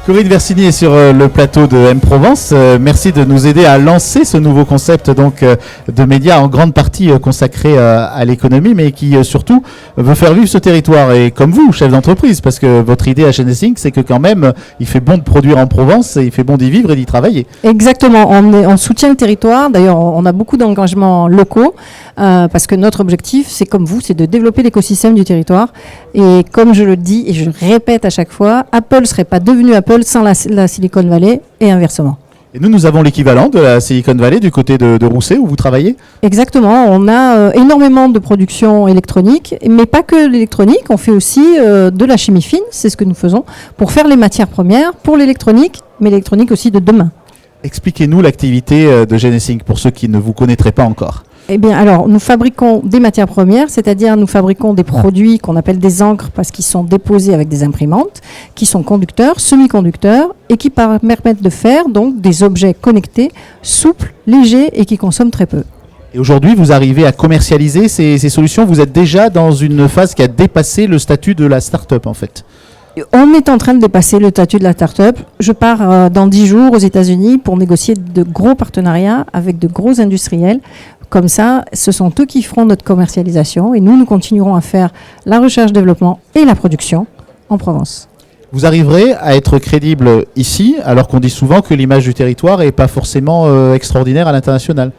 Corinne Versini est sur le plateau de M-Provence. Merci de nous aider à lancer ce nouveau concept de médias en grande partie consacré à l'économie, mais qui surtout veut faire vivre ce territoire. Et comme vous, chef d'entreprise, parce que votre idée à Genesync, c'est que quand même, il fait bon de produire en Provence, et il fait bon d'y vivre et d'y travailler. Exactement, on soutient le territoire. D'ailleurs, on a beaucoup d'engagements locaux, parce que notre objectif, c'est comme vous, c'est de développer l'écosystème du territoire. Et comme je le dis et je répète à chaque fois, Apple ne serait pas devenu Apple sans la Silicon Valley et inversement. Et nous avons l'équivalent de la Silicon Valley du côté de Rousset où vous travaillez. Exactement, on a énormément de production électronique, mais pas que l'électronique, on fait aussi de la chimie fine, c'est ce que nous faisons, pour faire les matières premières pour l'électronique, mais l'électronique aussi de demain. Expliquez-nous l'activité de Genesync pour ceux qui ne vous connaîtraient pas encore. Eh bien, alors, nous fabriquons des matières premières, c'est-à-dire nous fabriquons des produits qu'on appelle des encres parce qu'ils sont déposés avec des imprimantes, qui sont conducteurs, semi-conducteurs et qui permettent de faire donc des objets connectés, souples, légers et qui consomment très peu. Et aujourd'hui, vous arrivez à commercialiser ces solutions. Vous êtes déjà dans une phase qui a dépassé le statut de la start-up en fait. On est en train de dépasser le statut de la start-up. Je pars dans 10 jours aux États-Unis pour négocier de gros partenariats avec de gros industriels. Comme ça, ce sont eux qui feront notre commercialisation et nous continuerons à faire la recherche-développement et la production en Provence. Vous arriverez à être crédible ici, alors qu'on dit souvent que l'image du territoire n'est pas forcément extraordinaire à l'international.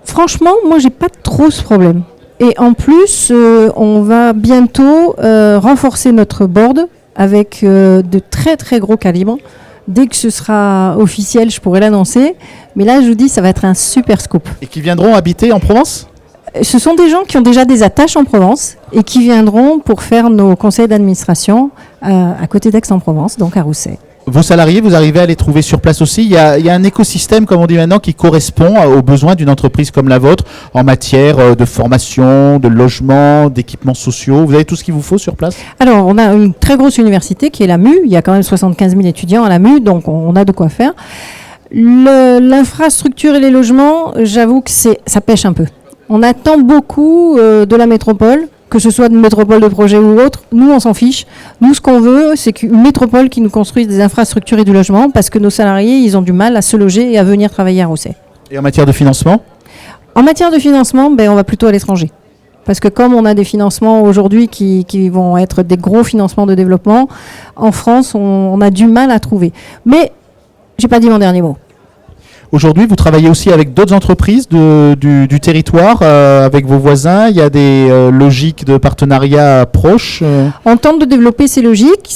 Franchement, moi, j'ai pas trop ce problème. Et en plus, on va bientôt renforcer notre board avec de très très gros calibres. Dès que ce sera officiel, je pourrai l'annoncer. Mais là, je vous dis, ça va être un super scoop. Et qui viendront habiter en Provence ? Ce sont des gens qui ont déjà des attaches en Provence et qui viendront pour faire nos conseils d'administration à côté d'Aix-en-Provence, donc à Rousset. Vos salariés, vous arrivez à les trouver sur place aussi. Il y a un écosystème, comme on dit maintenant, qui correspond aux besoins d'une entreprise comme la vôtre en matière de formation, de logement, d'équipements sociaux. Vous avez tout ce qu'il vous faut sur place ? Alors, on a une très grosse université qui est la MU. Il y a quand même 75 000 étudiants à la MU, donc on a de quoi faire. L'infrastructure et les logements, j'avoue que ça pêche un peu. On attend beaucoup de la métropole, que ce soit une métropole de projet ou autre. Nous, on s'en fiche. Nous, ce qu'on veut, c'est qu'une métropole qui nous construise des infrastructures et du logement, parce que nos salariés, ils ont du mal à se loger et à venir travailler à Rousset. Et en matière de financement ? En matière de financement, on va plutôt à l'étranger. Parce que comme on a des financements aujourd'hui qui vont être des gros financements de développement, en France, on a du mal à trouver. Mais, j'ai pas dit mon dernier mot. Aujourd'hui, vous travaillez aussi avec d'autres entreprises du territoire, avec vos voisins. Il y a des logiques de partenariat proches. On tente de développer ces logiques.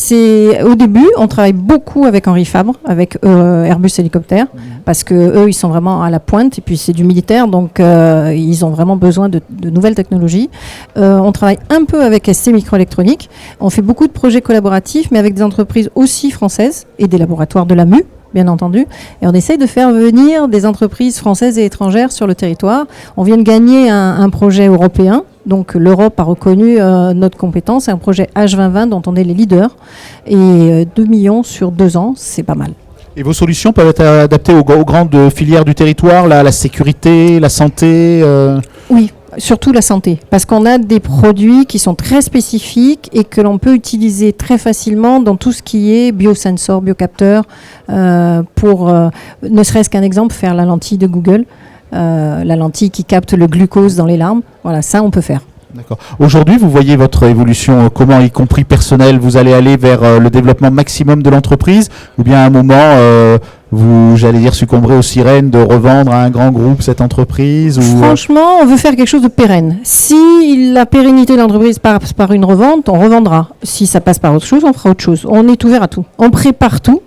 Au début, on travaille beaucoup avec Henri Fabre, avec Airbus Hélicoptère, parce que eux, ils sont vraiment à la pointe. Et puis, c'est du militaire, donc ils ont vraiment besoin de nouvelles technologies. On travaille un peu avec ST Microélectronique. On fait beaucoup de projets collaboratifs, mais avec des entreprises aussi françaises et des laboratoires de la MU. Bien entendu, et on essaye de faire venir des entreprises françaises et étrangères sur le territoire. On vient de gagner un projet européen, donc l'Europe a reconnu notre compétence, c'est un projet H2020 dont on est les leaders, et 2 millions sur 2 ans, c'est pas mal. Et vos solutions peuvent être adaptées aux grandes filières du territoire, la sécurité, la santé Oui. Surtout la santé, parce qu'on a des produits qui sont très spécifiques et que l'on peut utiliser très facilement dans tout ce qui est biosensor, biocapteur, pour, ne serait-ce qu'un exemple, faire la lentille de Google, la lentille qui capte le glucose dans les larmes. Voilà, ça on peut faire. D'accord. Aujourd'hui, vous voyez votre évolution comment, y compris personnelle, vous allez aller vers le développement maximum de l'entreprise, ou bien à un moment, vous, j'allais dire, succomberez aux sirènes de revendre à un grand groupe cette entreprise ou... Franchement, on veut faire quelque chose de pérenne. Si la pérennité de l'entreprise passe par une revente, on revendra. Si ça passe par autre chose, on fera autre chose. On est ouvert à tout. On prépare tout.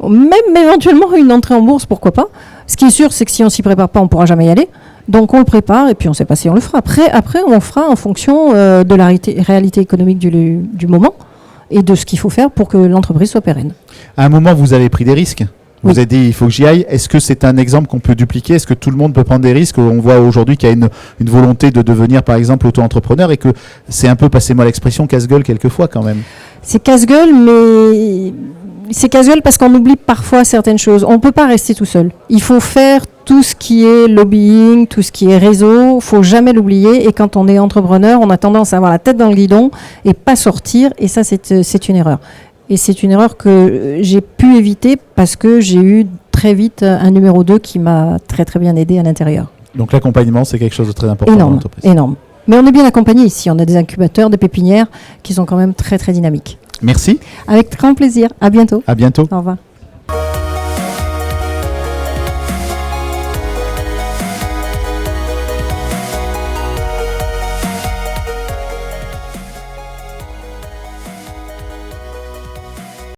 Même éventuellement une entrée en bourse, pourquoi pas. Ce qui est sûr, c'est que si on s'y prépare pas, on pourra jamais y aller. Donc on le prépare et puis on ne sait pas si on le fera. Après on fera en fonction de la réalité économique du moment et de ce qu'il faut faire pour que l'entreprise soit pérenne. À un moment, vous avez pris des risques. Vous Oui. avez dit, il faut que j'y aille. Est-ce que c'est un exemple qu'on peut dupliquer ? Est-ce que tout le monde peut prendre des risques ? On voit aujourd'hui qu'il y a une volonté de devenir, par exemple, auto-entrepreneur et que c'est un peu, passez-moi l'expression, casse-gueule quelquefois quand même. C'est casse-gueule, mais c'est casse-gueule parce qu'on oublie parfois certaines choses. On ne peut pas rester tout seul. Il faut faire tout ce qui est lobbying, tout ce qui est réseau. Il ne faut jamais l'oublier. Et quand on est entrepreneur, on a tendance à avoir la tête dans le guidon et pas sortir. Et ça, c'est une erreur. Et c'est une erreur que j'ai pu éviter parce que j'ai eu très vite un numéro 2 qui m'a très très bien aidé à l'intérieur. Donc l'accompagnement, c'est quelque chose de très important dans l'entreprise. Énorme. Mais on est bien accompagné ici. On a des incubateurs, des pépinières qui sont quand même très très dynamiques. Merci. Avec grand plaisir. À bientôt. À bientôt. Au revoir.